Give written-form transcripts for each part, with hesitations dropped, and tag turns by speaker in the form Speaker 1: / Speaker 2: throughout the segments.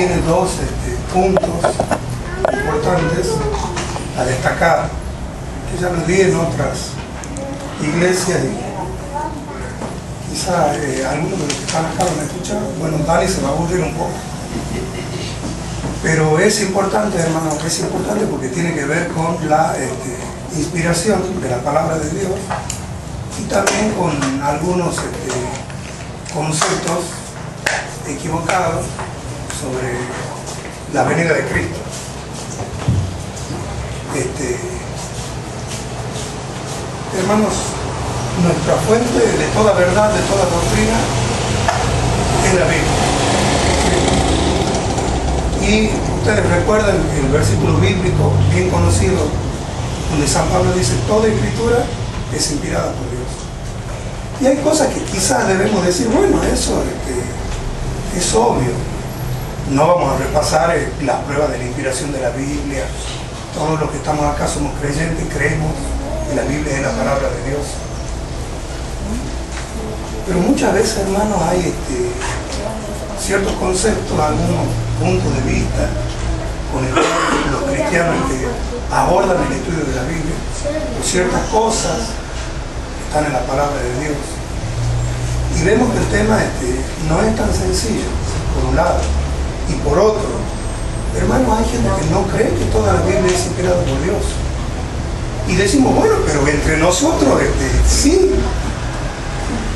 Speaker 1: tiene dos puntos importantes a destacar, que ya los vi en otras iglesias y quizá algunos de los que están acá lo han escuchado. Bueno, Dani se va a aburrir un poco. Pero es importante, hermano, es importante porque tiene que ver con la inspiración de la palabra de Dios y también con algunos conceptos equivocados sobre la venida de Cristo. Hermanos, nuestra fuente de toda verdad, de toda doctrina, es la Biblia. Y ustedes recuerdan el versículo bíblico bien conocido, donde San Pablo dice, toda escritura es inspirada por Dios. Y hay cosas que quizás debemos decir, bueno, eso es obvio. No vamos a repasar las pruebas de la inspiración de la Biblia. Todos los que estamos acá somos creyentes, creemos que la Biblia es la palabra de Dios. Pero muchas veces, hermanos, hay ciertos conceptos, algunos puntos de vista con el que los cristianos abordan el estudio de la Biblia, o ciertas cosas que están en la palabra de Dios. Y vemos que el tema no es tan sencillo, por un lado. Y por otro, hermanos, hay gente que no cree que toda la Biblia es inspirada por Dios. Y decimos, bueno, pero entre nosotros, sí.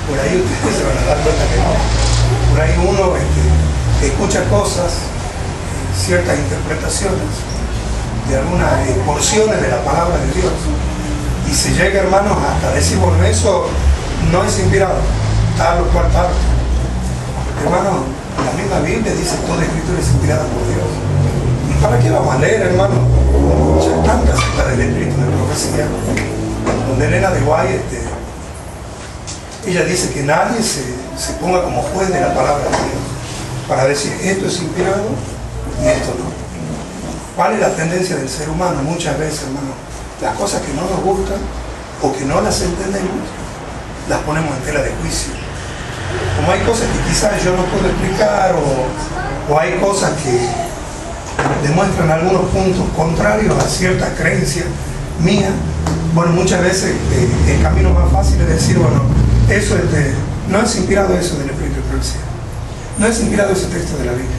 Speaker 1: Por ahí ustedes se van a dar cuenta que no. Por ahí uno escucha cosas, ciertas interpretaciones de algunas porciones de la palabra de Dios. Y se llega, hermanos, hasta decir, bueno, eso no es inspirado, tal o cual parte. Hermanos, la misma Biblia dice toda escritura es inspirada por Dios. ¿Y para qué vamos a leer, hermano? Muchas tantas citas del Espíritu de Profecía, donde Elena de Guay, ella dice que nadie se ponga como juez de la palabra de Dios, para decir esto es inspirado y esto no. ¿Cuál es la tendencia del ser humano? Muchas veces, hermano, las cosas que no nos gustan o que no las entendemos, las ponemos en tela de juicio. Como hay cosas que quizás yo no puedo explicar o hay cosas que demuestran algunos puntos contrarios a cierta creencia mía, bueno, muchas veces el camino más fácil es decir, bueno, eso no es inspirado eso del Espíritu de Profecía, no es inspirado ese texto de la Biblia.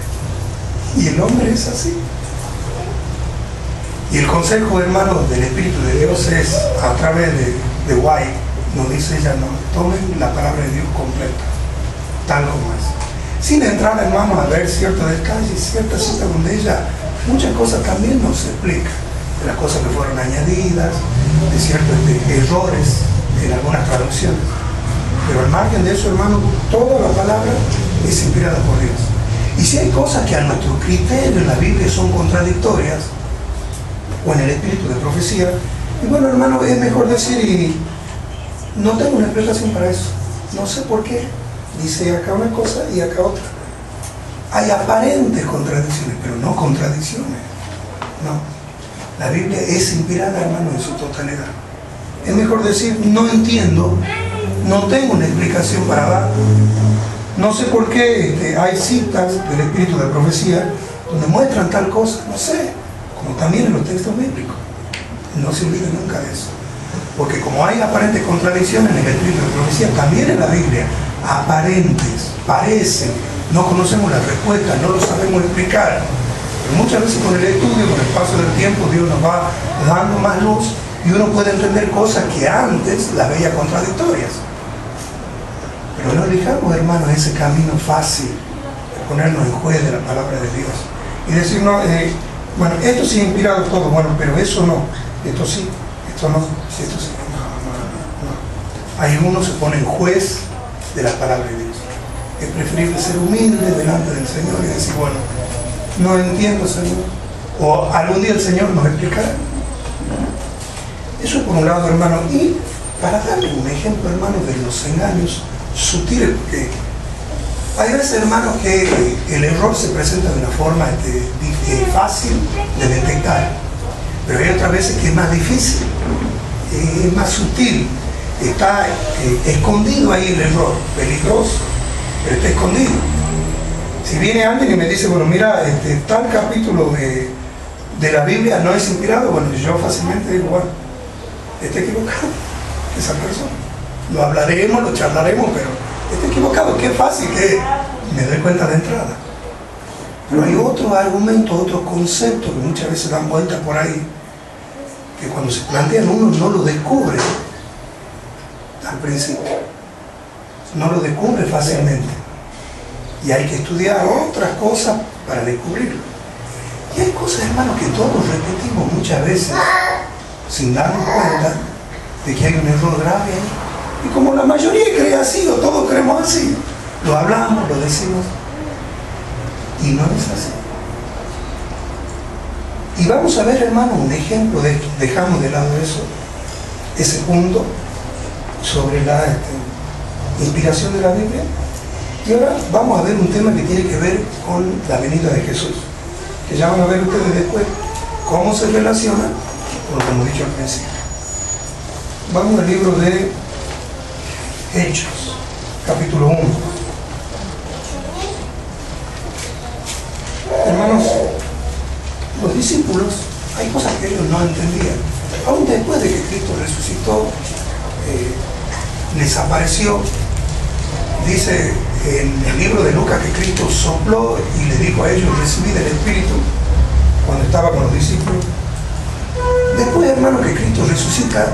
Speaker 1: Y el hombre es así. Y el consejo, hermanos, del Espíritu de Dios es, a través de White, nos dice ella, no, tomen la palabra de Dios completa, tal como es. Sin entrar, hermanos, a ver ciertos detalles, ciertas citas donde ella, muchas cosas también nos explica, de las cosas que fueron añadidas, de ciertos errores en algunas traducciones. Pero al margen de eso, hermano, toda la palabra es inspirada por Dios. Y si hay cosas que a nuestro criterio en la Biblia son contradictorias, o en el Espíritu de Profecía, y bueno, hermano, es mejor decir, y no tengo una explicación para eso. No sé por qué. Dice acá una cosa y acá otra. Hay aparentes contradicciones, pero no contradicciones. No. La Biblia es inspirada, hermano, en su totalidad. Es mejor decir, no entiendo, no tengo una explicación para dar. No sé por qué hay citas del Espíritu de Profecía donde muestran tal cosa, no sé, como también en los textos bíblicos. No se olviden nunca de eso. Porque como hay aparentes contradicciones en el Espíritu de Profecía, también en la Biblia, aparentes, parecen, no conocemos la respuesta, no lo sabemos explicar. Pero muchas veces con el estudio, con el paso del tiempo, Dios nos va dando más luz y uno puede entender cosas que antes las veía contradictorias. Pero no elijamos, hermanos, ese camino fácil de ponernos en juez de la palabra de Dios y decir, no, bueno, esto sí ha inspirado todo, bueno, pero eso no, esto sí, esto no, esto sí, no. Ahí uno se pone en juez de la palabra de Dios. Es preferible ser humilde delante del Señor y decir, bueno, no entiendo, Señor, o algún día el Señor nos explicará. Eso por un lado, hermano. Y para darle un ejemplo, hermano, de los engaños sutiles, porque hay veces, hermanos, que el error se presenta de una forma fácil de detectar, pero hay otras veces que es más difícil, es más sutil, está escondido ahí el error, peligroso, pero está escondido. Si viene alguien y me dice, bueno, mira, tal capítulo de la Biblia no es inspirado, bueno, yo fácilmente digo, bueno, está equivocado esa persona. Lo hablaremos, lo charlaremos, pero está equivocado. Qué fácil que me doy cuenta de entrada. Pero hay otros argumentos, otros conceptos que muchas veces dan vuelta por ahí, que cuando se plantean uno no lo descubre al principio. No lo descubre fácilmente. Y hay que estudiar otras cosas para descubrirlo. Y hay cosas, hermanos, que todos repetimos muchas veces sin darnos cuenta de que hay un error grave ahí. Y como la mayoría cree así, o todos creemos así, lo hablamos, lo decimos, y no es así. Y vamos a ver, hermano, un ejemplo de esto. Dejamos de lado eso, ese punto sobre la inspiración de la Biblia. Y ahora vamos a ver un tema que tiene que ver con la venida de Jesús, que ya van a ver ustedes después cómo se relaciona con lo que hemos dicho al principio. Vamos al libro de Hechos, capítulo 1. Hermanos, los discípulos, hay cosas que ellos no entendían. Aún después de que Cristo resucitó, les apareció. Dice en el libro de Lucas que Cristo sopló y le dijo a ellos, recibid el Espíritu, cuando estaba con los discípulos. Después, hermano, que Cristo resucita,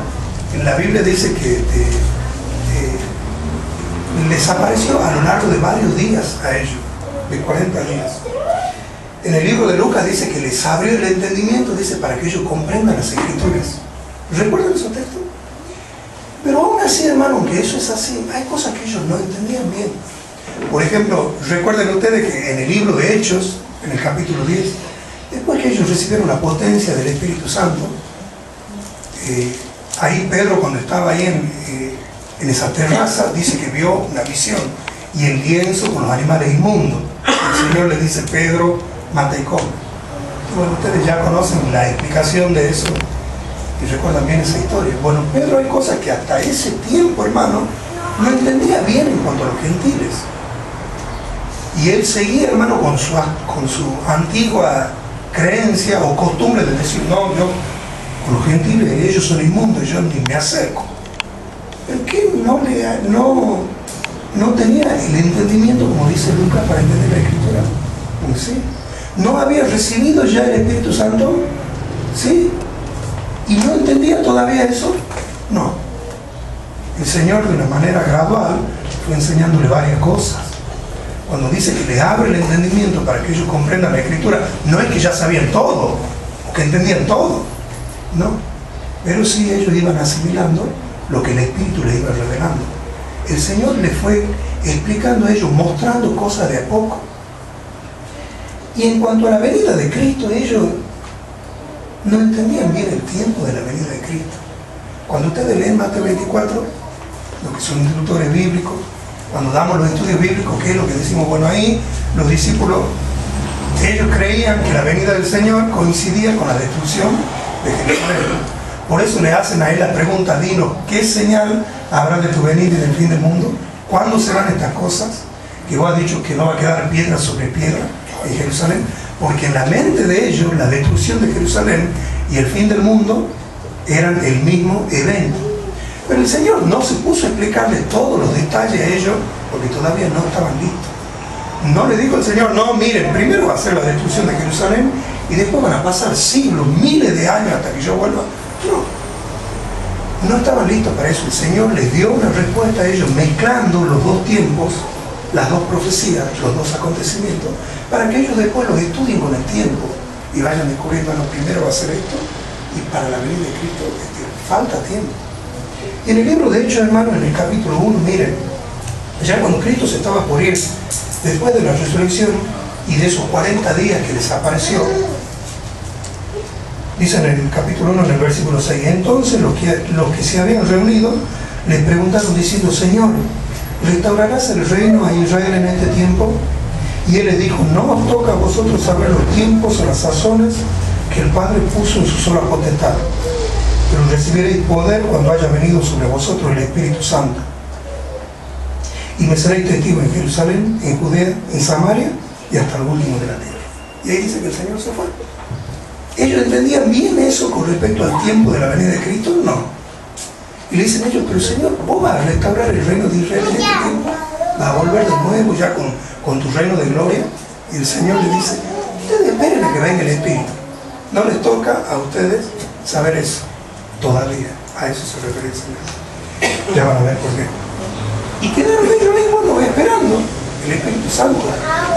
Speaker 1: en la Biblia dice que les apareció a lo largo de varios días a ellos, de 40 días. En el libro de Lucas dice que les abrió el entendimiento, dice, para que ellos comprendan las Escrituras. ¿Recuerdan esos textos? Pero aún así, hermano, aunque eso es así, hay cosas que ellos no entendían bien. Por ejemplo, recuerden ustedes que en el libro de Hechos, en el capítulo 10, después que ellos recibieron la potencia del Espíritu Santo, ahí Pedro, cuando estaba ahí en esa terraza, dice que vio una visión y el lienzo con los animales inmundos. El Señor le dice, Pedro, mata y come. Y bueno, ustedes ya conocen la explicación de eso y recuerdan bien esa historia. Bueno, Pedro, hay cosas que hasta ese tiempo, hermano, no entendía bien en cuanto a los gentiles. Y él seguía, hermano, con su antigua creencia o costumbre de decir, no, yo con los gentiles, ellos son inmundos, yo ni me acerco. Pero que no tenía el entendimiento, como dice Lucas, para entender la Escritura. ¿Sí? No había recibido ya el Espíritu Santo, ¿sí? ¿Y no entendía todavía eso? No. El Señor, de una manera gradual, fue enseñándole varias cosas. Cuando dice que le abre el entendimiento para que ellos comprendan la Escritura, no es que ya sabían todo, o que entendían todo, no. Pero sí ellos iban asimilando lo que el Espíritu les iba revelando. El Señor les fue explicando a ellos, mostrando cosas de a poco. Y en cuanto a la venida de Cristo, ellos no entendían bien el tiempo de la venida de Cristo. Cuando ustedes leen Mateo 24, los que son instructores bíblicos, cuando damos los estudios bíblicos, ¿qué es lo que decimos? Bueno, ahí los discípulos, ellos creían que la venida del Señor coincidía con la destrucción de Jerusalén. Por eso le hacen a él la pregunta, dinos, ¿qué señal habrá de tu venida y del fin del mundo? ¿Cuándo serán estas cosas? Que vos has dicho que no va a quedar piedra sobre piedra en Jerusalén, porque en la mente de ellos la destrucción de Jerusalén y el fin del mundo eran el mismo evento. Pero el Señor no se puso a explicarles todos los detalles a ellos, porque todavía no estaban listos. No le dijo el Señor, no, miren, primero va a ser la destrucción de Jerusalén y después van a pasar siglos, miles de años hasta que yo vuelva. No estaban listos para eso. El Señor les dio una respuesta a ellos mezclando los dos tiempos, las dos profecías, los dos acontecimientos, para que ellos después los estudien con el tiempo y vayan descubriendo, bueno, primero va a ser esto y para la venida de Cristo falta tiempo. Y en el libro de Hechos, hermano, en el capítulo 1, miren, ya cuando Cristo se estaba por ir, después de la resurrección y de esos 40 días que les apareció, dice en el capítulo 1, en el versículo 6, entonces los que se habían reunido les preguntaron diciendo, Señor, ¿restaurarás el reino a Israel en este tiempo? Y él les dijo, no os toca a vosotros saber los tiempos o las sazones que el Padre puso en su sola potestad, pero recibiréis poder cuando haya venido sobre vosotros el Espíritu Santo. Y me seréis testigo en Jerusalén, en Judea, en Samaria y y hasta el último de la tierra. Y ahí dice que el Señor se fue. ¿Ellos entendían bien eso con respecto al tiempo de la venida de Cristo? No. Y le dicen ellos, pero Señor, vos vas a restaurar el reino de Israel en este tiempo, vas a volver de nuevo ya con tu reino de gloria. Y el Señor le dice, ustedes esperen a que venga el Espíritu. No les toca a ustedes saber eso todavía. A eso se refiere el Señor. Ya van a ver por qué. Y quedaron ellos ahí, bueno, esperando el Espíritu Santo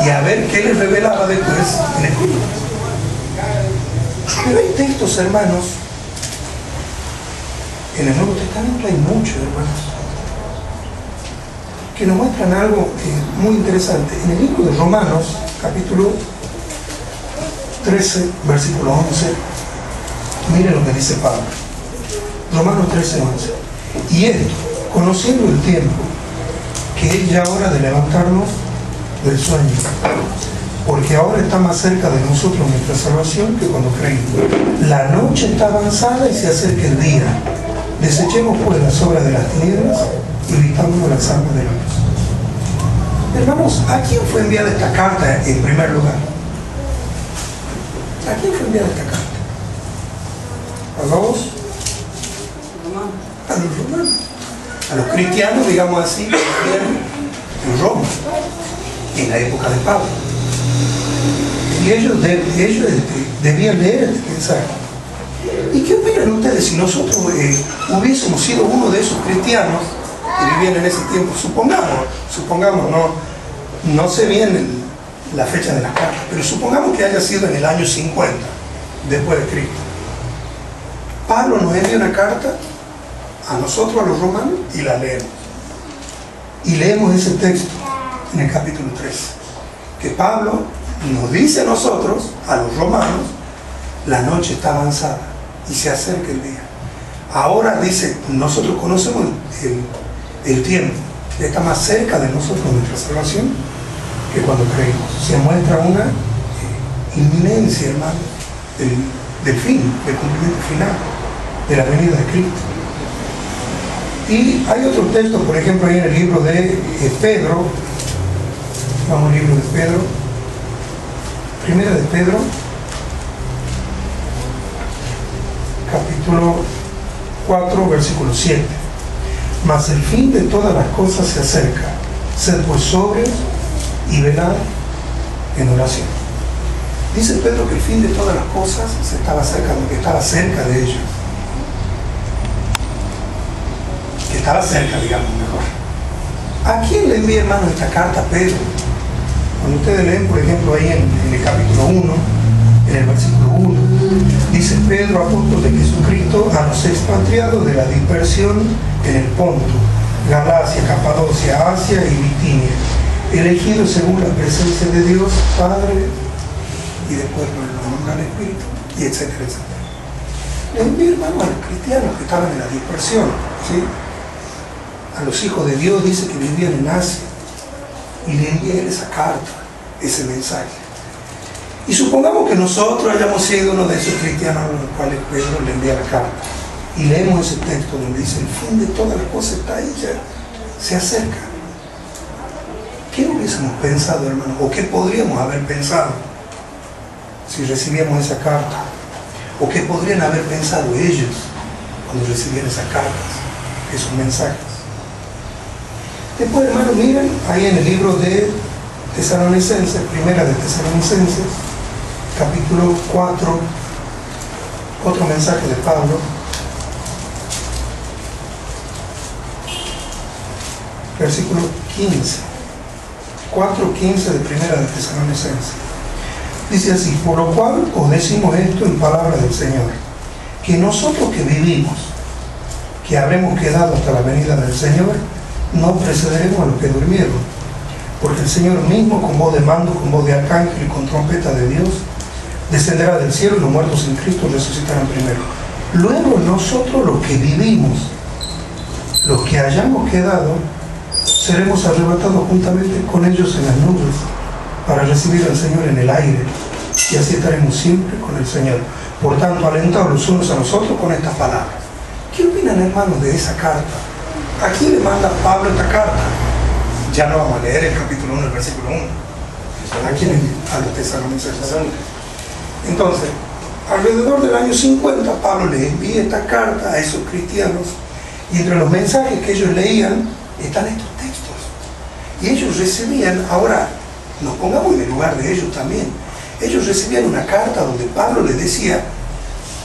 Speaker 1: y a ver qué les revelaba después el Espíritu. Pero hay textos, hermanos, en el Nuevo Testamento hay muchos, hermanos, que nos muestran algo muy interesante. En el libro de Romanos, capítulo 13, versículo 11, miren lo que dice Pablo. Romanos 13, 11. Y esto, conociendo el tiempo, que es ya hora de levantarnos del sueño, porque ahora está más cerca de nosotros nuestra salvación que cuando creímos. La noche está avanzada y se acerca el día. Desechemos pues las obras de las tinieblas y vistámonos las armas de la luz. Hermanos, ¿a quién fue enviada esta carta en primer lugar? ¿A quién fue enviada esta carta? ¿A los romanos? A los cristianos, digamos así, que vivían en Roma, en la época de Pablo. Y ellos debían leer este mensaje. ¿Y qué opinan ustedes si nosotros hubiésemos sido uno de esos cristianos que vivían en ese tiempo? Supongamos, no sé bien la fecha de las cartas, pero supongamos que haya sido en el año 50 después de Cristo. Pablo nos envía una carta a nosotros, a los romanos, y la leemos. Y leemos ese texto en el capítulo 3, que Pablo nos dice a nosotros, a los romanos, la noche está avanzada y se acerca el día. Ahora dice, nosotros conocemos el tiempo, está más cerca de nosotros nuestra salvación que cuando creímos. Se muestra una inminencia, hermano, del fin, del cumplimiento final de la venida de Cristo. Y hay otro texto, por ejemplo, ahí en el libro de Pedro. Vamos al libro de Pedro. Primera de Pedro, capítulo 4, versículo 7. Mas el fin de todas las cosas se acerca. Sed pues sobrios y velad en oración. Dice Pedro que el fin de todas las cosas se estaba acercando, que estaba cerca de ellos. Que estaba cerca, digamos, mejor. ¿A quién le envía, hermano, esta carta Pedro? Cuando ustedes leen, por ejemplo, ahí en el capítulo 1, en el versículo 1, dice Pedro, apóstol de Jesucristo, a los expatriados de la dispersión en el Ponto, Galacia, Capadocia, Asia y Bitinia, elegidos según la presencia de Dios, Padre, y después lo nombra el Espíritu, y etcétera, etcétera. Le envía, hermano, a los cristianos que estaban en la dispersión, ¿sí? A los hijos de Dios, dice que vivían en Asia, y le envía esa carta, ese mensaje. Y supongamos que nosotros hayamos sido uno de esos cristianos a los cuales Pedro le envía la carta, y leemos ese texto donde dice, el fin de todas las cosas está ahí, ya se acerca. ¿Qué hubiésemos pensado, hermano? ¿O qué podríamos haber pensado si recibíamos esa carta? ¿O qué podrían haber pensado ellos cuando recibían esas cartas, esos mensajes? Después, hermano, miren ahí en el libro de Tesalonicenses, primera de Tesalonicenses, capítulo 4, otro mensaje de Pablo, versículo 15, 4:15 de primera de Tesalonicenses. Dice así, por lo cual os decimos esto en palabra del Señor, que nosotros que vivimos, que habremos quedado hasta la venida del Señor, no precederemos a los que durmieron, porque el Señor mismo, con voz de mando, con voz de arcángel y con trompeta de Dios, descenderá del cielo y los muertos en Cristo resucitarán primero. Luego nosotros los que vivimos, los que hayamos quedado, seremos arrebatados juntamente con ellos en las nubes para recibir al Señor en el aire, y así estaremos siempre con el Señor. Por tanto, alentados los unos a los otros con estas palabras. ¿Qué opinan, hermanos, de esa carta? ¿A quién le manda Pablo esta carta? Ya no vamos a leer el capítulo 1, el versículo 1. a los tesalonicenses. Entonces, alrededor del año 50, Pablo les envía esta carta a esos cristianos, y entre los mensajes que ellos leían están estos textos. Y ellos recibían, ahora nos pongamos en el lugar de ellos también, ellos recibían una carta donde Pablo les decía: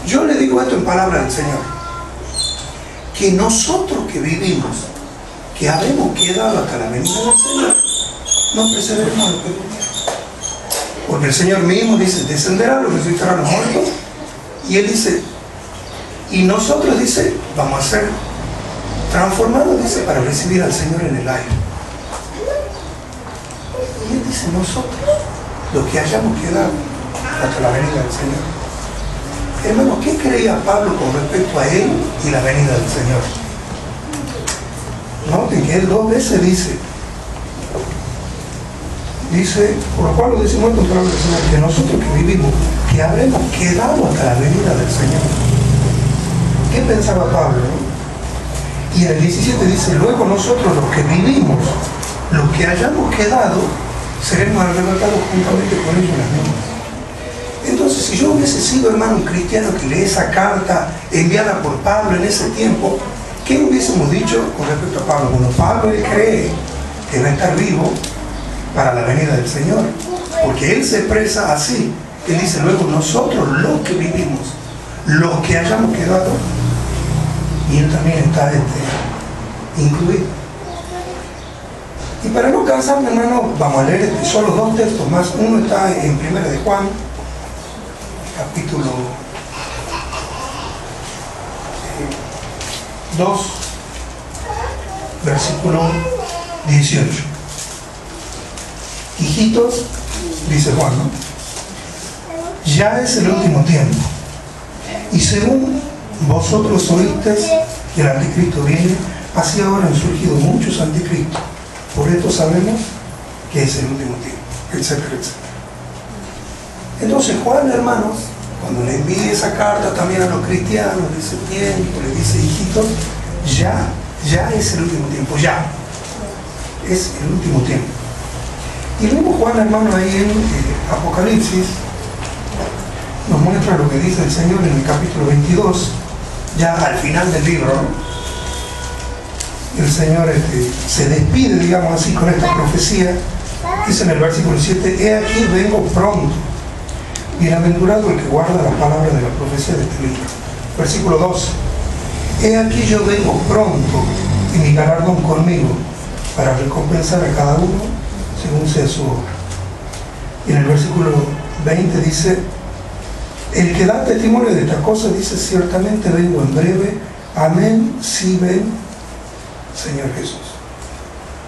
Speaker 1: yo le digo esto en palabra del Señor, que nosotros que vivimos, que habemos quedado hasta la venida del Señor, no perseveremos en lo que vivimos. Porque el Señor mismo dice: descenderá, lo resucitará los muertos. Y Él dice, y nosotros, dice, vamos a ser transformados, dice, para recibir al Señor en el aire. Y Él dice: nosotros, los que hayamos quedado hasta la venida del Señor. Hermano, ¿qué creía Pablo con respecto a Él y la venida del Señor? Noten que Él 2 veces dice, por lo cual lo decimos esto en palabra del Señor, que nosotros que vivimos, que habremos quedado hasta la venida del Señor. ¿Qué pensaba Pablo, no? Y en el 17 dice: luego nosotros los que vivimos, los que hayamos quedado, seremos arrebatados juntamente con ellos en las nubes. Entonces, si yo hubiese sido, hermano, un cristiano que lee esa carta enviada por Pablo en ese tiempo, ¿qué hubiésemos dicho con respecto a Pablo? Bueno, Pablo, él cree que va a estar vivo para la venida del Señor, porque él se expresa así. Él dice: luego nosotros los que vivimos, los que hayamos quedado, y él también está incluido. Y para no cansarme, hermano, vamos a leer solo 2 textos más. Uno está en 1 de Juan, capítulo 2, versículo 18. Hijitos, dice Juan, ¿no? Ya es el último tiempo, y según vosotros oísteis que el anticristo viene, así ahora han surgido muchos anticristos. Por esto sabemos que es el último tiempo, etcétera, etcétera. Entonces Juan, hermanos, cuando le envía esa carta también a los cristianos de ese tiempo, le dice: hijitos, ya es el último tiempo, ya es el último tiempo. Y luego Juan, hermano, ahí en Apocalipsis nos muestra lo que dice el Señor en el capítulo 22, ya al final del libro, ¿no? El Señor se despide, digamos así, con esta profecía. Dice en el versículo 7: he aquí vengo pronto, bienaventurado el que guarda la palabra de la profecía de este libro. Versículo 12: he aquí yo vengo pronto, y mi galardón conmigo, para recompensar a cada uno según sea su obra. Y en el versículo 20 dice: el que da testimonio de estas cosas dice: ciertamente vengo en breve, amén, si ven, Señor Jesús.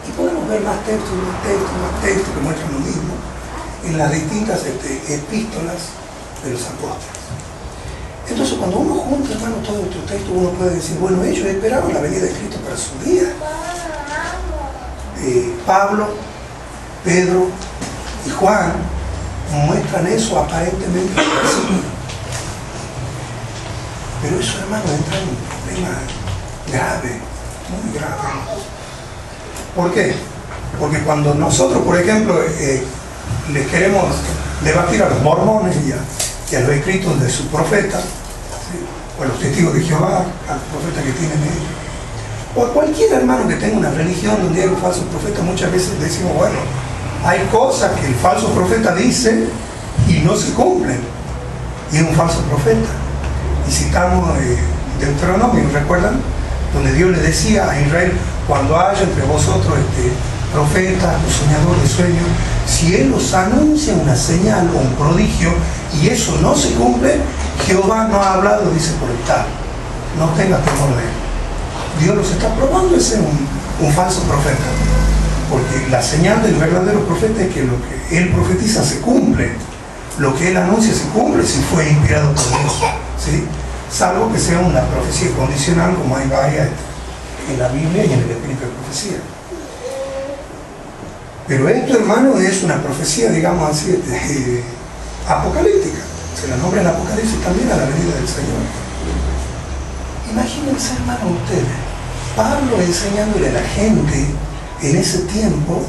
Speaker 1: Y podemos ver más textos que muestran lo mismo en las distintas epístolas de los apóstoles. Entonces, cuando uno junta, hermano, todos estos textos, uno puede decir: bueno, ellos esperaban la venida de Cristo para su día. Pablo, Pedro y Juan muestran eso aparentemente. Pero eso, hermano, entra en un problema grave, muy grave. ¿Por qué? Porque cuando nosotros, por ejemplo, les queremos debatir a los mormones y a los escritos de sus profetas, ¿sí? O a los testigos de Jehová, a los profetas que tienen ellos, o a cualquier hermano que tenga una religión donde hay un falso profeta, muchas veces decimos: bueno, hay cosas que el falso profeta dice y no se cumplen, y es un falso profeta. Y citamos Deuteronomio, ¿recuerdan? Donde Dios le decía a Israel: cuando haya entre vosotros profeta o soñador de sueños, si él os anuncia una señal o un prodigio y eso no se cumple, Jehová no ha hablado, dice, por el tal. No tengas temor de él. Dios los está probando, ese es un falso profeta. Porque la señal del verdadero profeta es que lo que él profetiza se cumple. Lo que él anuncia se cumple si fue inspirado por Dios, ¿sí? Salvo que sea una profecía condicional, como hay varias en la Biblia y en el espíritu de profecía. Pero esto, hermano, es una profecía, digamos así, apocalíptica. Se la nombra en Apocalipsis también a la venida del Señor. Imagínense, hermano, ustedes, Pablo enseñándole a la gente en ese tiempo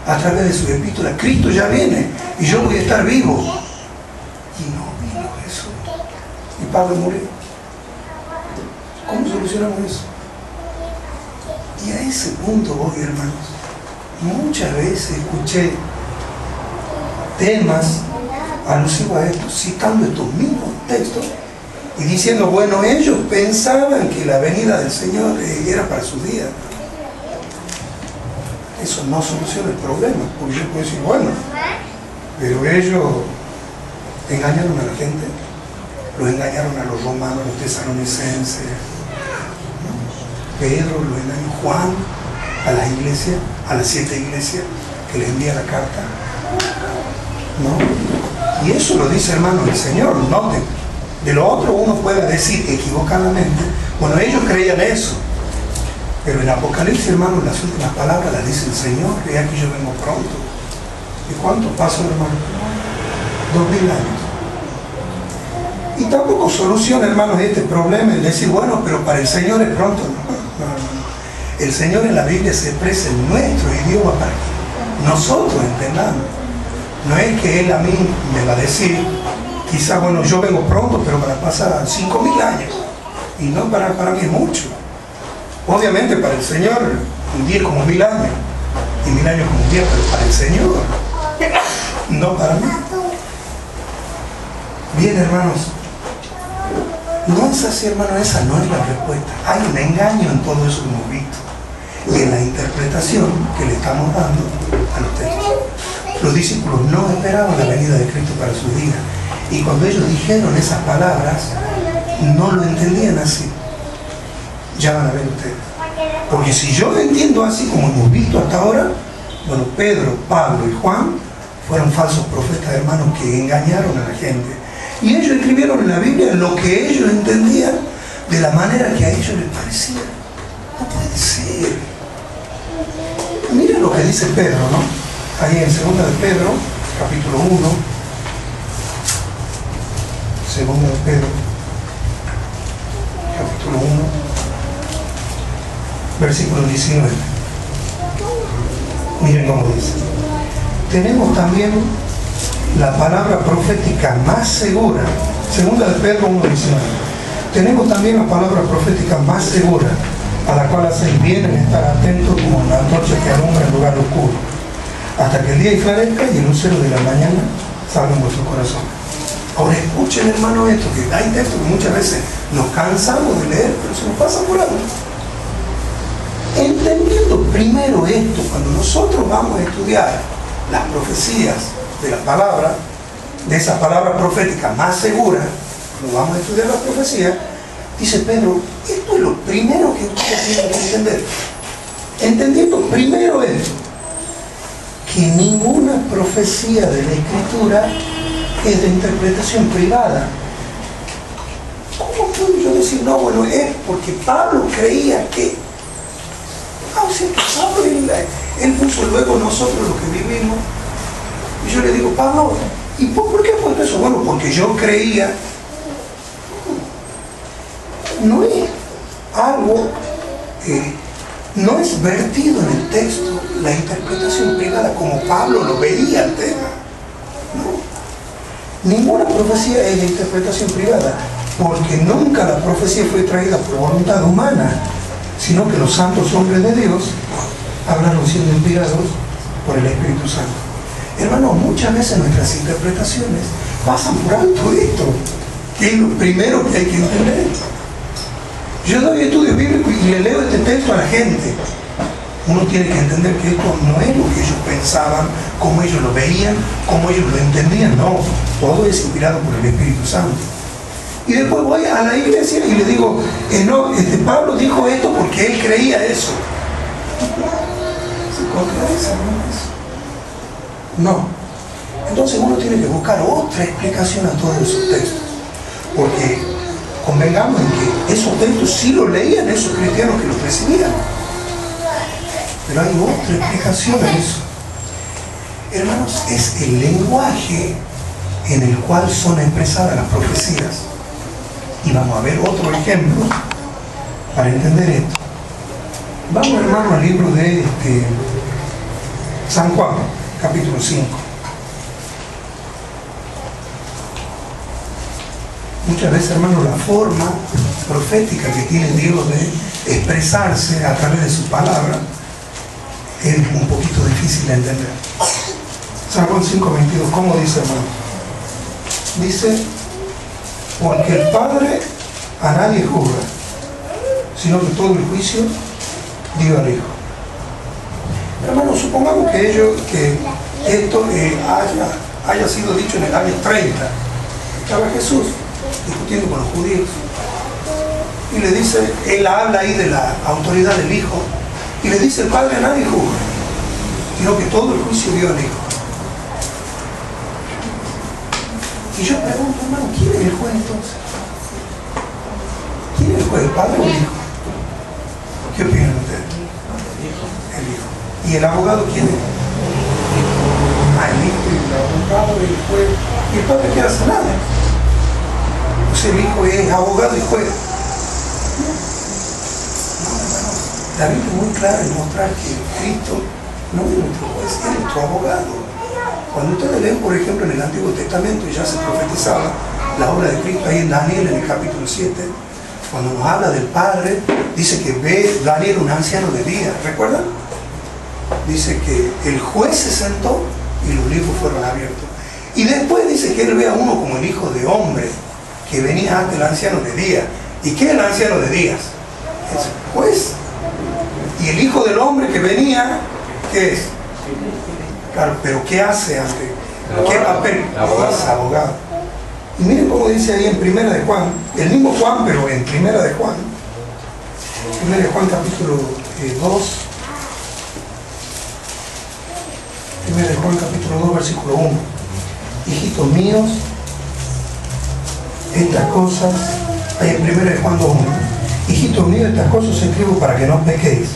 Speaker 1: a través de su epístola. Cristo ya viene y yo voy a estar vivo. Y no vino Jesús. Y Pablo murió. ¿Cómo solucionamos eso? Y a ese punto voy, hermanos. Muchas veces escuché temas alusivos a esto, citando estos mismos textos y diciendo, bueno, ellos pensaban que la venida del Señor era para su día. Eso no soluciona el problema, porque yo puedo decir, bueno, pero ellos engañaron a la gente, los engañaron a los romanos, a los tesalonicenses, ¿no? Pedro lo engañó, Juan, a las iglesias, a las 7 iglesias que les envía la carta, ¿no? Y eso lo dice, hermano, el Señor. Noten, de lo otro uno puede decir equivocadamente, bueno, ellos creían eso, pero en Apocalipsis, hermano, las últimas palabras las dice el Señor, que aquí yo vengo pronto. ¿Y cuánto pasó, hermano? 2000 años. Y tampoco soluciona, hermanos, este problema el decir, bueno, pero para el Señor es pronto. No. El Señor en la Biblia se expresa en nuestro idioma para que nosotros entendamos. No es que Él a mí me va a decir, quizás, bueno, yo vengo pronto, pero para pasar 5000 años. Y no para mí es mucho. Obviamente para el Señor un día es como 1000 años. Y 1000 años como un día, pero para el Señor, no para mí. Bien, hermanos. No es así, hermano, esa no es la respuesta. Hay un engaño en todo eso que hemos visto y en la interpretación que le estamos dando a los textos. Los discípulos no esperaban la venida de Cristo para su vida, y cuando ellos dijeron esas palabras no lo entendían así. Ya van a ver ustedes, porque si yo lo entiendo así como hemos visto hasta ahora, bueno, Pedro, Pablo y Juan fueron falsos profetas, hermanos, que engañaron a la gente. Y ellos escribieron en la Biblia lo que ellos entendían de la manera que a ellos les parecía. No puede ser. Miren lo que dice Pedro, ¿no? Ahí en 2 de Pedro, capítulo 1. 2 de Pedro, capítulo 1, versículo 19. Miren cómo dice. Tenemos también la palabra profética más segura, 2 de Pedro 1:19. Tenemos también la palabra profética más segura, a la cual hacéis bien en estar atentos como una antorcha que alumbra en lugar oscuro, hasta que el día esclarezca y el lucero de la mañana salga en vuestro corazón. Ahora escuchen, hermano, esto, que hay textos que muchas veces nos cansamos de leer, pero se nos pasa por alto. Entendiendo primero esto, cuando nosotros vamos a estudiar las profecías de la palabra, de esa palabra profética más segura, cuando vamos a estudiar las profecías, dice Pedro, esto es lo primero que ustedes tienen que entender. Entendiendo primero esto, que ninguna profecía de la Escritura es de interpretación privada. ¿Cómo puedo yo decir, no, bueno, es porque Pablo creía que... o sea, que Pablo, él puso luego nosotros lo que vivimos. Y yo le digo, Pablo, ¿y por qué fue eso? Bueno, porque yo creía. No es algo que no es vertido en el texto la interpretación privada como Pablo lo veía el tema. No. Ninguna profecía es de interpretación privada, porque nunca la profecía fue traída por voluntad humana, sino que los santos hombres de Dios hablaron siendo inspirados por el Espíritu Santo. Hermano, muchas veces nuestras interpretaciones pasan por alto esto, que es lo primero que hay que entender. Yo doy estudios bíblicos y le leo este texto a la gente. Uno tiene que entender que esto no es lo que ellos pensaban, cómo ellos lo veían, cómo ellos lo entendían. No, todo es inspirado por el Espíritu Santo. Y después voy a la iglesia y le digo, no, Pablo dijo esto porque él creía eso. ¿Se contradice, hermanos? No. Entonces uno tiene que buscar otra explicación a todos esos textos. Porque convengamos en que esos textos sí los leían esos cristianos que los recibían. Pero hay otra explicación a eso. Hermanos, es el lenguaje en el cual son expresadas las profecías. Y vamos a ver otro ejemplo para entender esto. Vamos, hermano, al libro de San Juan, capítulo 5. Muchas veces, hermanos, la forma profética que tiene Dios de expresarse a través de su palabra es un poquito difícil de entender. San Juan 5:22, ¿cómo dice, hermano? Dice, porque el Padre a nadie juzga, sino que todo el juicio dio al Hijo. Hermano, supongamos que esto haya sido dicho en el año 30. Estaba Jesús discutiendo con los judíos y le dice, él habla ahí de la autoridad del Hijo y le dice, el Padre a nadie juzga, sino que todo el juicio dio al Hijo. Y yo pregunto, hermano, ¿quién es el juez entonces? ¿Quién es el juez, el Padre o el Hijo? ¿Qué opinan ustedes? El Hijo. ¿Y el abogado quién es? El Hijo, el abogado, el juez. ¿Y el Padre qué hace? Nada. Pues el Hijo es abogado y juez. No, hermano. La Biblia es muy clara en mostrar que Cristo no es nuestro juez, es nuestro abogado. Cuando ustedes leen, por ejemplo, en el Antiguo Testamento, ya se profetizaba la obra de Cristo ahí en Daniel, en el capítulo 7, cuando nos habla del Padre, dice que ve Daniel un anciano de día, ¿recuerdan? Dice que el juez se sentó y los libros fueron abiertos. Y después dice que él ve a uno como el Hijo de Hombre, que venía ante el anciano de día. ¿Y qué es el anciano de días? Es el juez. Y el Hijo del Hombre que venía, ¿qué es? Claro, pero ¿qué hace ante? ¿Qué papel? Es abogado. Y miren cómo dice ahí en Primera de Juan, el mismo Juan, pero en Primera de Juan capítulo 2, Primera de Juan capítulo 2, versículo 1. Hijitos míos, estas cosas, ahí en Primera de Juan 2, 1. Hijitos míos, estas cosas os escribo para que no pequéis.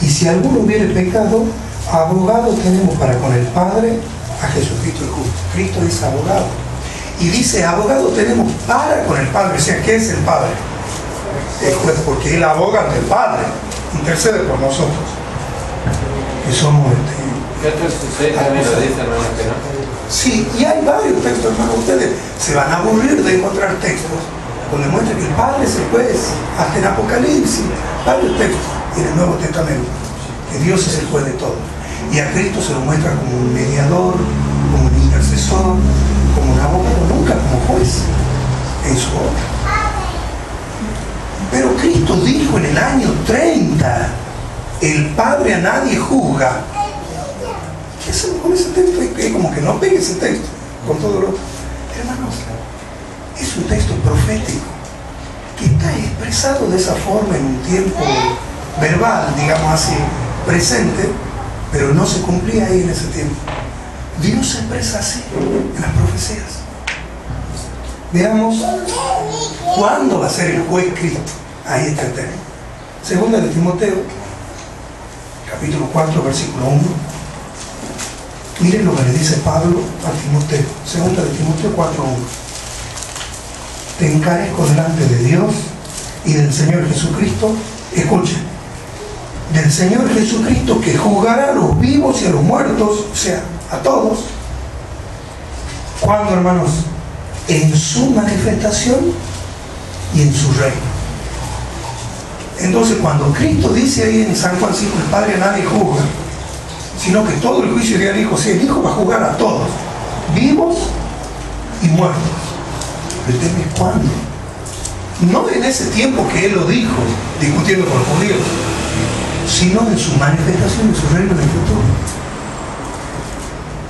Speaker 1: Y si alguno hubiere pecado, abogado tenemos para con el Padre a Jesucristo el justo. Cristo es abogado. Y dice, abogado tenemos para con el Padre. O sea, ¿qué es el Padre? Porque Él aboga ante el Padre. Intercede por nosotros. Que somos
Speaker 2: ¿Qué otros sucede también lo dice, hermano, que no?
Speaker 1: Sí, y hay varios textos, hermano. Ustedes se van a aburrir de encontrar textos donde muestra que el Padre es el juez. Hasta en Apocalipsis, varios textos en el Nuevo Testamento. Que Dios es el juez de todo. Y a Cristo se lo muestra como un mediador, como un intercesor, como un abogado, nunca como juez en su obra. Pero Cristo dijo en el año 30, el Padre a nadie juzga. ¿Qué hacemos con ese texto? Es como que no pegue ese texto con todo lo otro. Hermanos, es un texto profético que está expresado de esa forma en un tiempo verbal, digamos así, presente, pero no se cumplía ahí en ese tiempo. Dios se expresa así en las profecías. Veamos cuándo va a ser el juez Cristo. Ahí está el tema. Segunda de Timoteo, capítulo 4, versículo 1. Miren lo que le dice Pablo a Timoteo. Segunda de Timoteo 4, 1. Te encarezco delante de Dios y del Señor Jesucristo. Escuchen. Del Señor Jesucristo, que juzgará a los vivos y a los muertos, o sea, a todos. ¿Cuándo, hermanos? En su manifestación y en su reino. Entonces, cuando Cristo dice ahí en San Juan 5, el Padre a nadie juzga, sino que todo el juicio del Hijo, o sea, el Hijo va a juzgar a todos, vivos y muertos. El tema es cuándo. No en ese tiempo que Él lo dijo, discutiendo con los judíos, sino en su manifestación, en su reino en el futuro.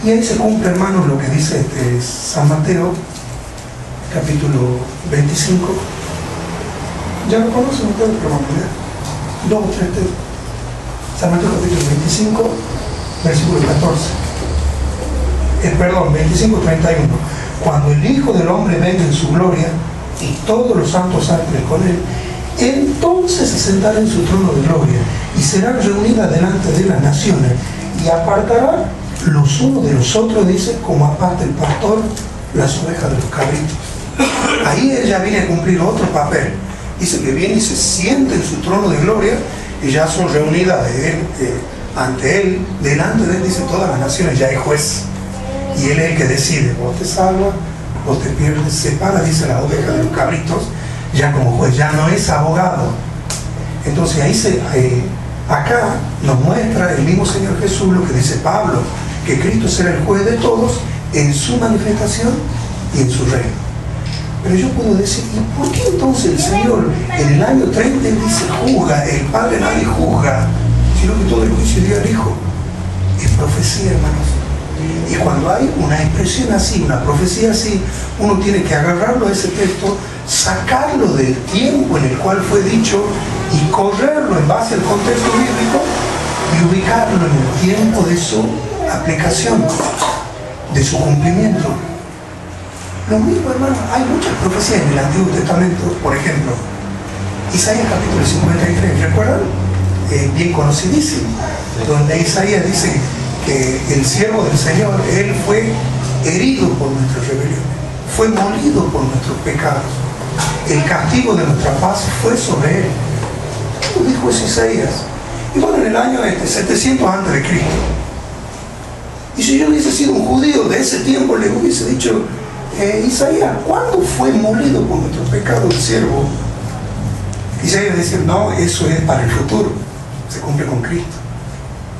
Speaker 1: Y ahí se cumple, hermanos, lo que dice San Mateo, capítulo 25. Ya lo conocen ustedes, pero vamos a leer 2 o 3 textos. San Mateo, capítulo 25, versículo 14. 25:31. Cuando el Hijo del Hombre venga en su gloria y todos los santos ángeles con él, entonces se sentará en su trono de gloria y serán reunidas delante de las naciones y apartará los unos de los otros, dice, como aparta el pastor las ovejas de los cabritos. Ahí ella viene a cumplir otro papel. Dice que viene y se siente en su trono de gloria y ya son reunidas ante Él, delante de Él, dice, todas las naciones, ya es juez. Y Él es el que decide, vos te salvas, vos te pierdes, separa, dice, la oveja de los cabritos, ya como juez, ya no es abogado. Entonces ahí acá nos muestra el mismo Señor Jesús lo que dice Pablo, que Cristo será el juez de todos en su manifestación y en su reino. Pero yo puedo decir, ¿y por qué entonces el Señor en el año 30 dice juzga? El Padre nadie juzga, sino que todo el juicio dio al Hijo. Es profecía, hermanos. Y cuando hay una expresión así, una profecía así, uno tiene que agarrarlo a ese texto, sacarlo del tiempo en el cual fue dicho y correrlo en base al contexto bíblico y ubicarlo en el tiempo de su aplicación, de su cumplimiento. Lo mismo, hermano, hay muchas profecías en el Antiguo Testamento. Por ejemplo, Isaías capítulo 53, ¿recuerdan? Bien conocidísimo, donde Isaías dice que el siervo del Señor, Él fue herido por nuestras rebeliones, fue molido por nuestros pecados. El castigo de nuestra paz fue sobre Él. ¿Cómo dijo eso Isaías? Y bueno, en el año 700 antes de Cristo. Y si yo hubiese sido un judío de ese tiempo, le hubiese dicho, Isaías, ¿cuándo fue molido por nuestros pecados el siervo? Isaías decía, no, eso es para el futuro, se cumple con Cristo.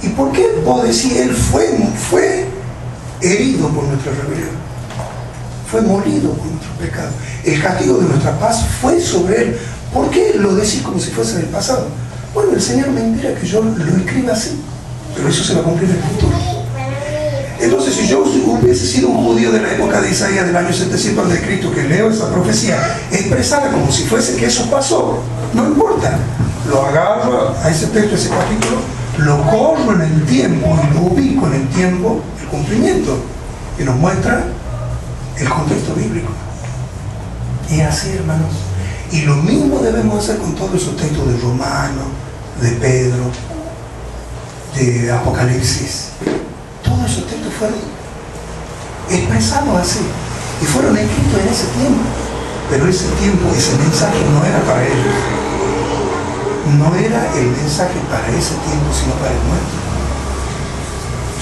Speaker 1: ¿Y por qué vos decís, Él fue herido por nuestra rebelión? Fue molido por nuestros pecados. El castigo de nuestra paz fue sobre Él. ¿Por qué lo decís como si fuese del pasado? Bueno, el Señor me inspira que yo lo escriba así, pero eso se va a cumplir en el futuro. Entonces, si yo hubiese sido un judío de la época de Isaías del año 700 a.C., que leo esa profecía expresada como si fuese que eso pasó, no importa. Lo agarro a ese texto, ese capítulo, lo corro en el tiempo y lo ubico en el tiempo, el cumplimiento, y nos muestra el contexto bíblico. Y así, hermanos. Y lo mismo debemos hacer con todos esos textos de Romanos, de Pedro, de Apocalipsis. Todos esos textos fueron expresados así y fueron escritos en ese tiempo. Pero ese tiempo, ese mensaje no era para ellos. No era el mensaje para ese tiempo, sino para el nuestro.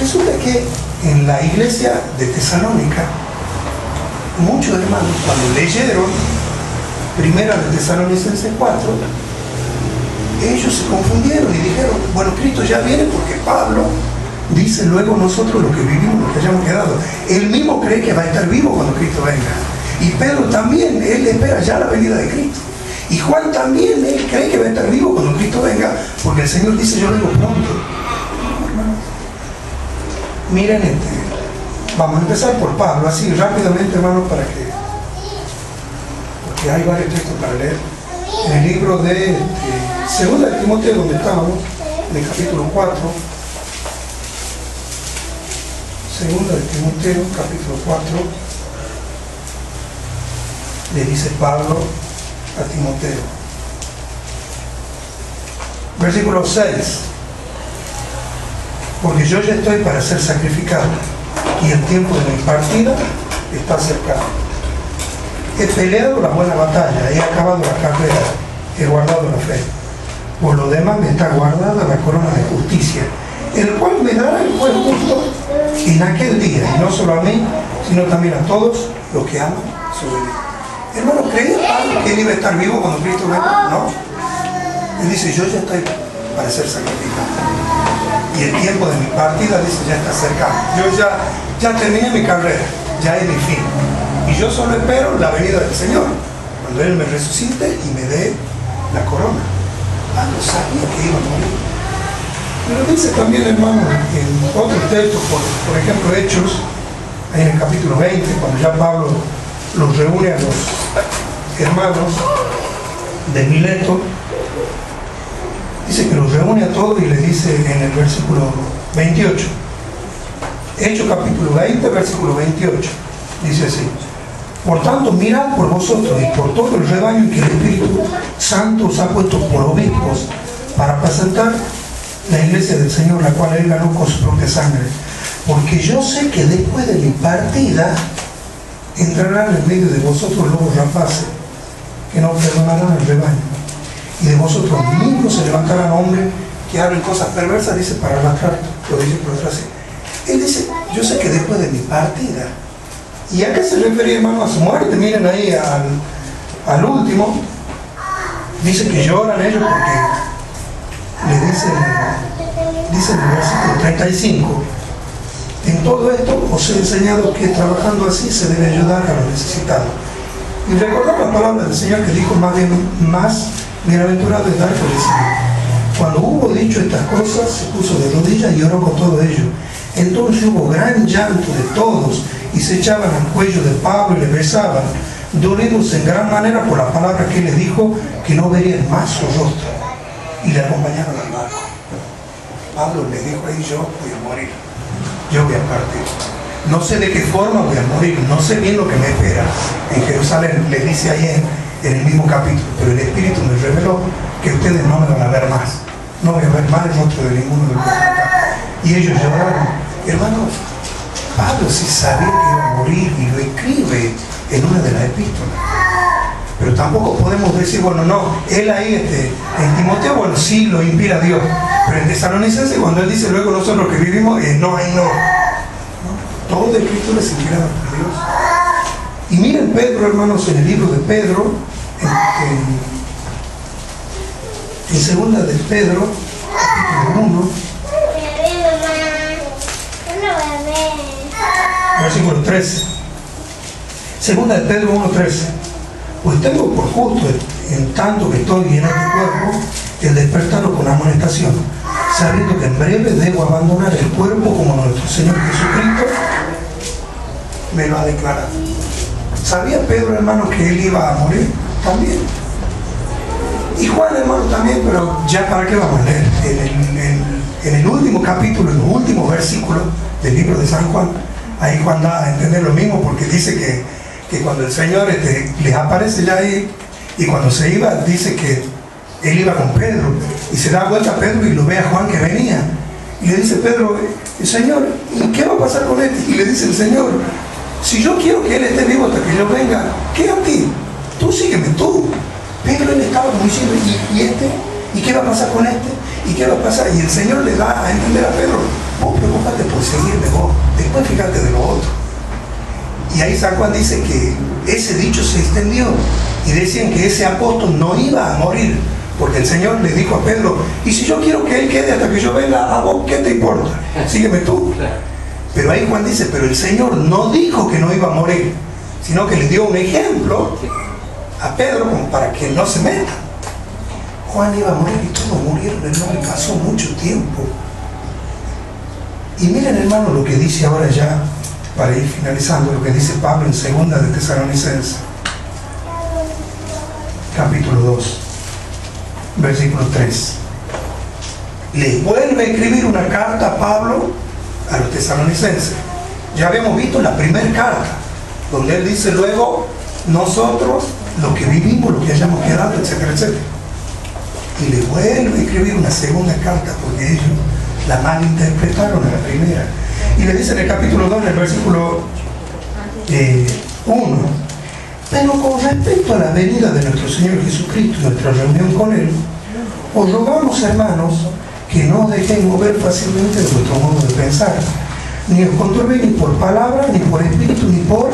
Speaker 1: Resulta que en la iglesia de Tesalónica, muchos hermanos, cuando leyeron Primera de Tesalonicenses 4, ellos se confundieron y dijeron, bueno, Cristo ya viene porque Pablo dice luego nosotros lo que vivimos, lo que hayamos quedado. Él mismo cree que va a estar vivo cuando Cristo venga. Y Pedro también, él espera ya la venida de Cristo. Y Juan también, él cree que va a estar vivo cuando Cristo venga, porque el Señor dice, yo vengo pronto. Miren, vamos a empezar por Pablo, así rápidamente, hermanos, porque hay varios textos para leer. En el libro de Segunda de Timoteo, donde estábamos, en el capítulo 4, Segunda de Timoteo, capítulo 4, le dice Pablo a Timoteo. Versículo 6. Porque yo ya estoy para ser sacrificado y el tiempo de mi partida está cercano. He peleado la buena batalla, he acabado la carrera, he guardado la fe. Por lo demás me está guardada la corona de justicia, el cual me dará el juez justo en aquel día, y no solo a mí, sino también a todos los que aman su vida. Hermano, ¿creía Pablo que él iba a estar vivo cuando Cristo venga? No. Él dice, yo ya estoy para ser sacrificado. Y el tiempo de mi partida, dice, ya está cercano. Yo ya terminé mi carrera, ya es mi fin. Y yo solo espero la venida del Señor, cuando Él me resucite y me dé la corona. Pablo sabía que iba a morir. Pero dice también, hermano, en otros textos, por ejemplo, Hechos, ahí en el capítulo 20, cuando ya Pablo los reúne a los hermanos de Mileto, dice que los reúne a todos y les dice en el versículo 28, Hechos capítulo 20, versículo 28, dice así: por tanto, mirad por vosotros y por todo el rebaño que el Espíritu Santo os ha puesto por obispos para apacentar la iglesia del Señor, la cual Él ganó con su propia sangre. Porque yo sé que después de mi partida entrarán en medio de vosotros lobos rapaces, que no perdonarán el rebaño. Y de vosotros mismos se levantarán hombres que que hablen cosas perversas, dice, para arrastrar los discípulos tras él. Él dice, yo sé que después de mi partida, ¿y a qué se refería, hermano? A su muerte. Miren ahí al último, dice que lloran ellos porque le dice en el versículo 35, en todo esto os he enseñado que trabajando así se debe ayudar a los necesitados. Y recordar la palabra del Señor que dijo, más bienaventurado es dar que recibir. Cuando hubo dicho estas cosas, se puso de rodillas y oró con todo ello. Entonces hubo gran llanto de todos y se echaban al cuello de Pablo y le besaban, dolidos en gran manera por la palabra que les dijo, que no verían más su rostro. Y le acompañaron al barco. Pablo le dijo ahí, yo voy a morir, yo voy a partir. No sé de qué forma voy a morir, no sé bien lo que me espera. En Jerusalén le dice ahí en el mismo capítulo, pero el Espíritu me reveló que ustedes no me van a ver más. No voy a ver más el rostro de ninguno de los que están acá. Y ellos lloraron. Hermanos, Pablo sí sabía que iba a morir y lo escribe en una de las epístolas. Pero tampoco podemos decir, bueno, no, él ahí, en Timoteo, bueno, sí lo inspira Dios. Pero en Tesalonicenses, cuando él dice luego nosotros que vivimos, no, ahí no. Todo el Escritura es inspirado por Dios. Y miren Pedro, hermanos, en el libro de Pedro, en segunda de Pedro, capítulo 1, versículo 13. Segunda de Pedro 1:13. Pues tengo por justo, en tanto que estoy en este cuerpo, el despertarlo con amonestación, sabiendo que en breve debo abandonar el cuerpo como nuestro Señor Jesucristo me lo ha declarado. ¿Sabía Pedro, hermano, que él iba a morir? También. Y Juan, hermano, también, pero ya para qué vamos a leer. En el último capítulo, en los últimos versículos del libro de San Juan, ahí Juan da a entender lo mismo, porque dice que cuando el Señor les aparece ya ahí, y cuando se iba, dice que él iba con Pedro, y se da vuelta a Pedro y lo ve a Juan que venía, y le dice Pedro, Señor, ¿y qué va a pasar con este? Y le dice el Señor, si yo quiero que él esté vivo hasta que yo venga, ¿qué a ti? Tú sígueme tú. Pedro él estaba como diciendo, ¿y este? ¿Y qué va a pasar con este? ¿Y qué va a pasar? Y el Señor le da a entender a Pedro, vos preocupate por seguirme vos, después fíjate de lo otro. Y ahí San Juan dice que ese dicho se extendió y decían que ese apóstol no iba a morir, porque el Señor le dijo a Pedro, y si yo quiero que él quede hasta que yo venga, a vos, ¿qué te importa? Sígueme tú. Pero ahí Juan dice, pero el Señor no dijo que no iba a morir, sino que le dio un ejemplo a Pedro como para que no se meta. Juan iba a morir y todos murieron, hermano, y pasó mucho tiempo. Y miren, hermano, lo que dice ahora ya, para ir finalizando, lo que dice Pablo en segunda de Tesalonicenses, capítulo 2, versículo 3. Les vuelve a escribir una carta a Pablo a los tesalonicenses. Ya habíamos visto la primera carta, donde él dice luego, nosotros, los que vivimos, los que hayamos quedado, etcétera, etcétera. Y le vuelve a escribir una segunda carta, porque ellos la malinterpretaron a la primera. Y le dice en el capítulo 2, en el versículo 1, pero con respecto a la venida de nuestro Señor Jesucristo y nuestra reunión con Él, os rogamos, hermanos, que no os dejéis mover fácilmente de vuestro modo de pensar, ni os conturbéis ni por palabra, ni por espíritu, ni por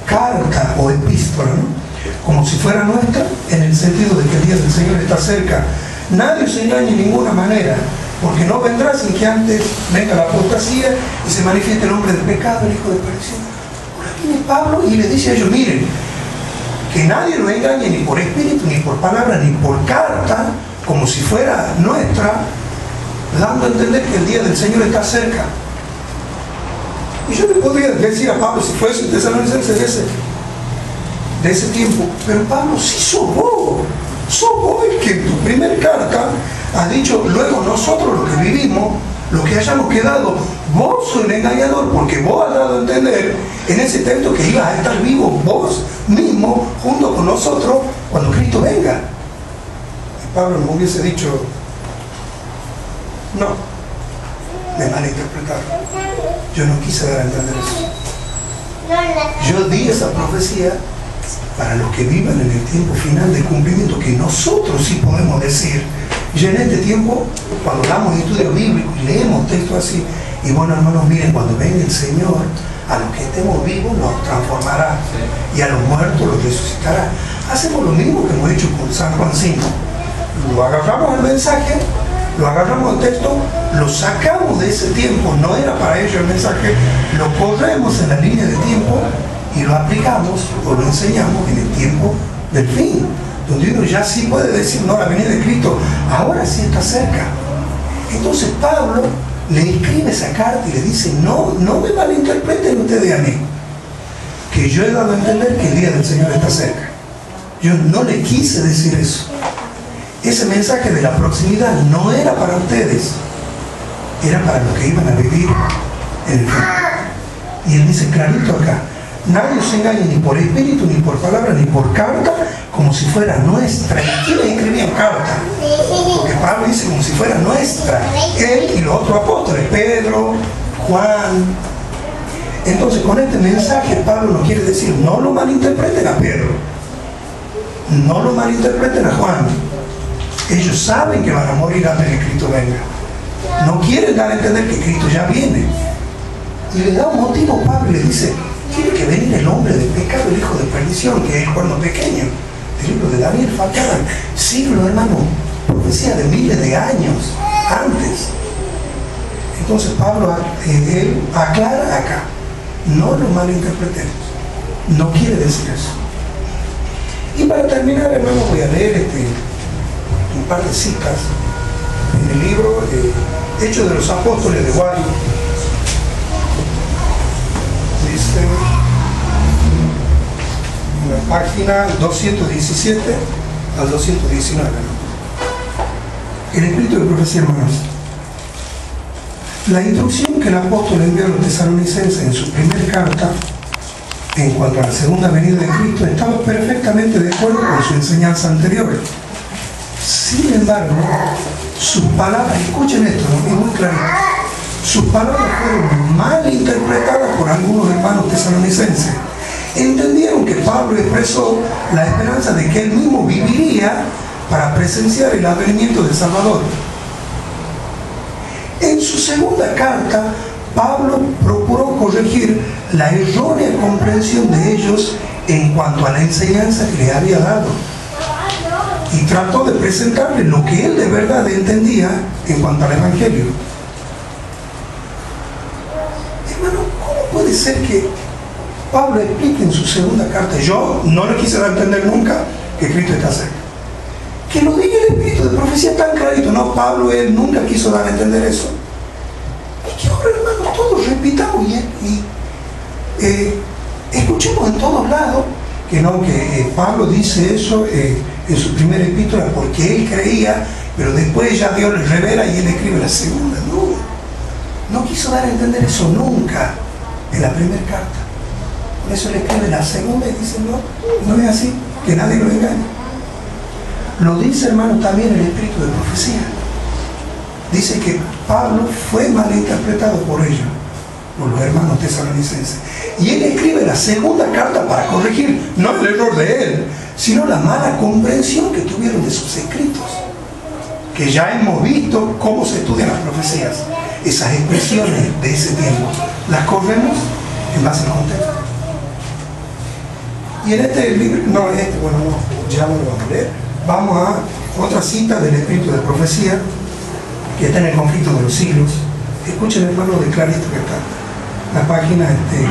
Speaker 1: carta o epístola, ¿no? Como si fuera nuestra, en el sentido de que el día del Señor está cerca. Nadie os engañe en ninguna manera, porque no vendrá sin que antes venga la apostasía y se manifieste el hombre del pecado, el hijo de perdición. Por aquí viene Pablo y le dice a ellos, miren, que nadie lo engañe ni por espíritu, ni por palabra, ni por carta, como si fuera nuestra, dando a entender que el día del Señor está cerca. Y yo le podría decir a Pablo, si fuese un tesalonicense de ese tiempo, pero Pablo, sí sos vos el que en tu primera carta has dicho, luego nosotros los que vivimos, los que hayamos quedado, vos sos el engañador, porque vos has dado a entender en ese texto que ibas a estar vivo vos mismo junto con nosotros cuando Cristo venga. Y Pablo no hubiese dicho, no, me malinterpretaron, yo no quise dar a entender eso. Yo di esa profecía para los que vivan en el tiempo final del cumplimiento, que nosotros sí podemos decir, Y en este tiempo, cuando damos estudios bíblicos y leemos textos así, y bueno, hermanos, miren, cuando venga el Señor, a los que estemos vivos nos transformará, y a los muertos los resucitará. Hacemos lo mismo que hemos hecho con San Juan 5. Lo agarramos al mensaje, lo agarramos al texto, lo sacamos de ese tiempo, no era para ellos el mensaje, lo corremos en la línea de tiempo y lo aplicamos o lo enseñamos en el tiempo del fin, donde uno ya sí puede decir, no, la venida de Cristo ahora sí está cerca. Entonces Pablo le escribe esa carta y le dice, no me malinterpreten ustedes a mí, que yo he dado a entender que el día del Señor está cerca. Yo no le quise decir eso. Ese mensaje de la proximidad no era para ustedes, era para los que iban a vivir en el fin. Y él dice clarito acá, nadie os engañe ni por espíritu, ni por palabra, ni por carta, como si fuera nuestra. ¿Y quiénes escribían carta? Porque Pablo dice como si fuera nuestra. Él y los otros apóstoles, Pedro, Juan. Entonces con este mensaje Pablo nos quiere decir, no lo malinterpreten a Pedro, no lo malinterpreten a Juan. Ellos saben que van a morir antes de que Cristo venga. No quieren dar a entender que Cristo ya viene. Y le da un motivo Pablo y le dice, tiene que venir el hombre de pecado, el hijo de perdición, que es el cuerno pequeño. El libro de Daniel, faltaban siglos, hermano, profecía de miles de años antes. Entonces Pablo él aclara acá, no lo malinterpretemos, no quiere decir eso. Y para terminar, hermano, voy a leer un par de citas en el libro Hechos de los Apóstoles de White. Dice en la página 217 al 219, ¿no? El espíritu de profecía, hermanos. La instrucción que el apóstol envió a los tesalonicenses en su primera carta en cuanto a la segunda venida de Cristo estaba perfectamente de acuerdo con su enseñanza anterior. Sin embargo, sus palabras, escuchen esto, ¿no? Es muy claro, sus palabras fueron mal interpretadas por algunos hermanos tesalonicenses. Entendieron que Pablo expresó la esperanza de que él mismo viviría para presenciar el advenimiento del Salvador. En su segunda carta, Pablo procuró corregir la errónea comprensión de ellos en cuanto a la enseñanza que les había dado. Y trató de presentarles lo que él de verdad entendía en cuanto al Evangelio. Hermano, ¿cómo puede ser que Pablo explique en su segunda carta, yo no le quise dar a entender nunca que Cristo está cerca? Que lo diga el espíritu de profecía tan clarito. No, Pablo, él nunca quiso dar a entender eso. Y que ahora, hermano, todos repitamos y escuchemos en todos lados que no, que Pablo dice eso en su primera epístola porque él creía, pero después ya Dios le revela y él escribe la segunda. No quiso dar a entender eso nunca en la primera carta. Por eso le escribe la segunda y dice, no es así, que nadie lo engañe. Lo dice, hermano, también el espíritu de profecía. Dice que Pablo fue malinterpretado por ellos, por los hermanos tesalonicenses. Y él escribe la segunda carta para corregir, no el error de él, sino la mala comprensión que tuvieron de sus escritos. Que ya hemos visto cómo se estudian las profecías. Esas expresiones de ese tiempo, las corremos en base al contexto. Y en este libro, ya no lo vamos a leer. Vamos a otra cita del espíritu de profecía que está en el conflicto de los siglos. Escuchen, hermano, de clarito que está. La página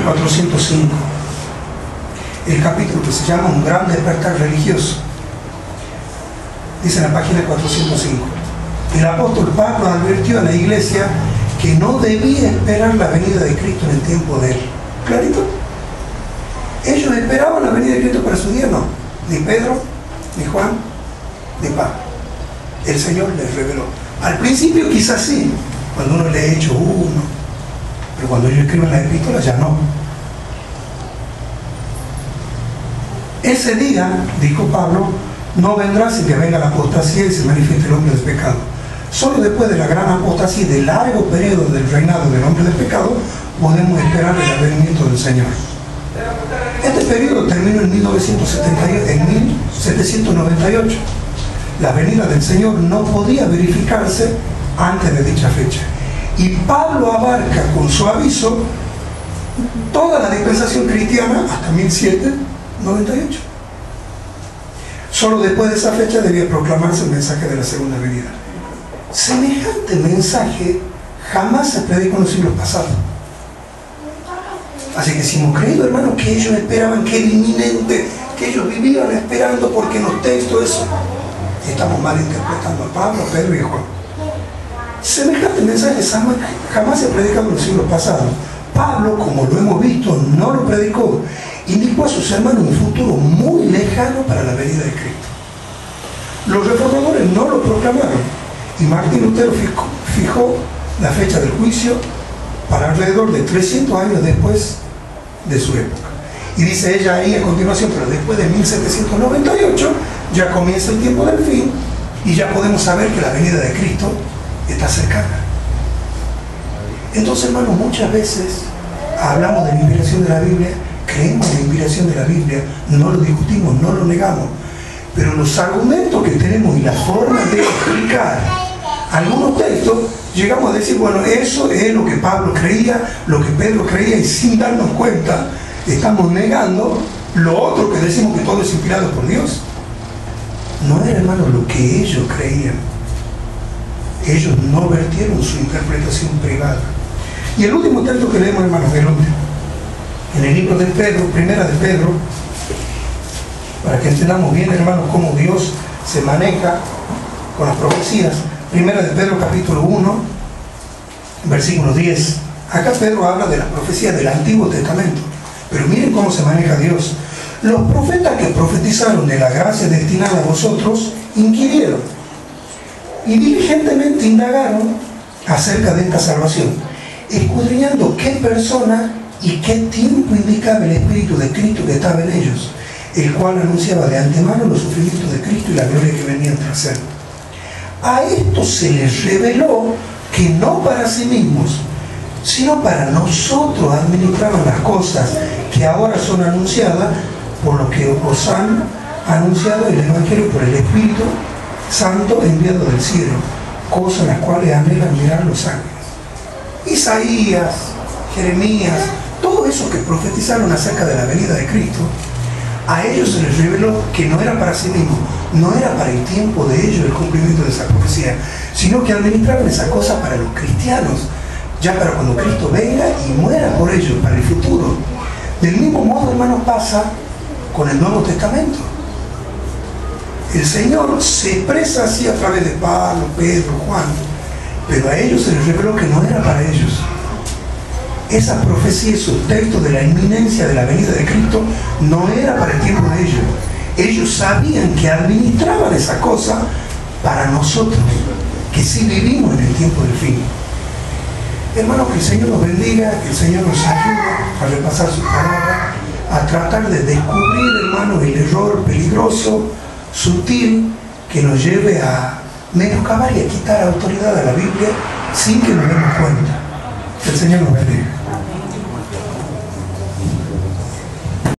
Speaker 1: 405. El capítulo que se llama Un gran despertar religioso. Dice en la página 405. El apóstol Pablo advirtió a la iglesia que no debía esperar la venida de Cristo en el tiempo de él. ¿Clarito? Ellos esperaban la venida de Cristo para su día, no. Ni Pedro, ni Juan, ni Pablo. El Señor les reveló. Al principio quizás sí, cuando uno lee Hechos 1, pero cuando ellos escriben las epístolas ya no. Ese día, dijo Pablo, no vendrá sin que venga la apostasía y se manifieste el hombre del pecado. Solo después de la gran apostasía y del largo periodo del reinado del hombre del pecado, podemos esperar el advenimiento del Señor. Este periodo terminó en 1798. la venida del Señor no podía verificarse antes de dicha fecha. Y Pablo abarca con su aviso toda la dispensación cristiana hasta 1798. Solo después de esa fecha debía proclamarse el mensaje de la segunda venida. Semejante mensaje jamás se predicó en los siglos pasados. Así que si hemos creído, hermanos, que ellos esperaban que era inminente, que ellos vivían esperando, porque en los textos eso, estamos mal interpretando a Pablo, a Pedro y a Juan. Semejante mensaje jamás se ha predicado en los siglos pasados. Pablo, como lo hemos visto, no lo predicó. Indicó a sus hermanos un futuro muy lejano para la venida de Cristo. Los reformadores no lo proclamaron, y Martín Lutero fijó la fecha del juicio para alrededor de 300 años después de su época. Y dice ella ahí a continuación, pero después de 1798 ya comienza el tiempo del fin y ya podemos saber que la venida de Cristo está cercana. Entonces, hermanos, muchas veces hablamos de la inspiración de la Biblia, creemos en la inspiración de la Biblia, no lo discutimos, no lo negamos, pero los argumentos que tenemos y la forma de explicar algunos textos, llegamos a decir, bueno, eso es lo que Pablo creía, lo que Pedro creía, y sin darnos cuenta estamos negando lo otro que decimos que todo es inspirado por Dios. No era, hermano, lo que ellos creían. Ellos no vertieron su interpretación privada. Y el último texto que leemos, hermanos, es el último. En el libro de Pedro, primera de Pedro, para que entendamos bien, hermanos, cómo Dios se maneja con las profecías. Primera de Pedro, capítulo 1, versículo 10. Acá Pedro habla de las profecías del Antiguo Testamento. Pero miren cómo se maneja Dios. Los profetas que profetizaron de la gracia destinada a vosotros, inquirieron y diligentemente indagaron acerca de esta salvación, escudriñando qué persona y qué tiempo indicaba el Espíritu de Cristo que estaba en ellos, el cual anunciaba de antemano los sufrimientos de Cristo y la gloria que venía tras él. A esto se les reveló que no para sí mismos, sino para nosotros administraban las cosas que ahora son anunciadas por lo que os han anunciado el Evangelio por el Espíritu Santo enviado del cielo, cosas las cuales anhelan mirar los ángeles. Isaías, Jeremías, todos esos que profetizaron acerca de la venida de Cristo, a ellos se les reveló que no era para sí mismos, no era para el tiempo de ellos el cumplimiento de esa profecía, sino que administraban esa cosa para los cristianos, ya para cuando Cristo venga y muera por ellos, para el futuro. Del mismo modo, hermanos, pasa con el Nuevo Testamento. El Señor se expresa así a través de Pablo, Pedro, Juan, pero a ellos se les reveló que no era para ellos. Esa profecía, esos textos de la inminencia de la venida de Cristo, no era para el tiempo de ellos. Ellos sabían que administraban esa cosa para nosotros, que sí vivimos en el tiempo del fin. Hermanos, que el Señor nos bendiga, que el Señor nos ayude a repasar su palabra, a tratar de descubrir, hermanos, el error peligroso, sutil, que nos lleve a menoscabar y a quitar autoridad a la Biblia sin que nos demos cuenta. Que el Señor nos bendiga.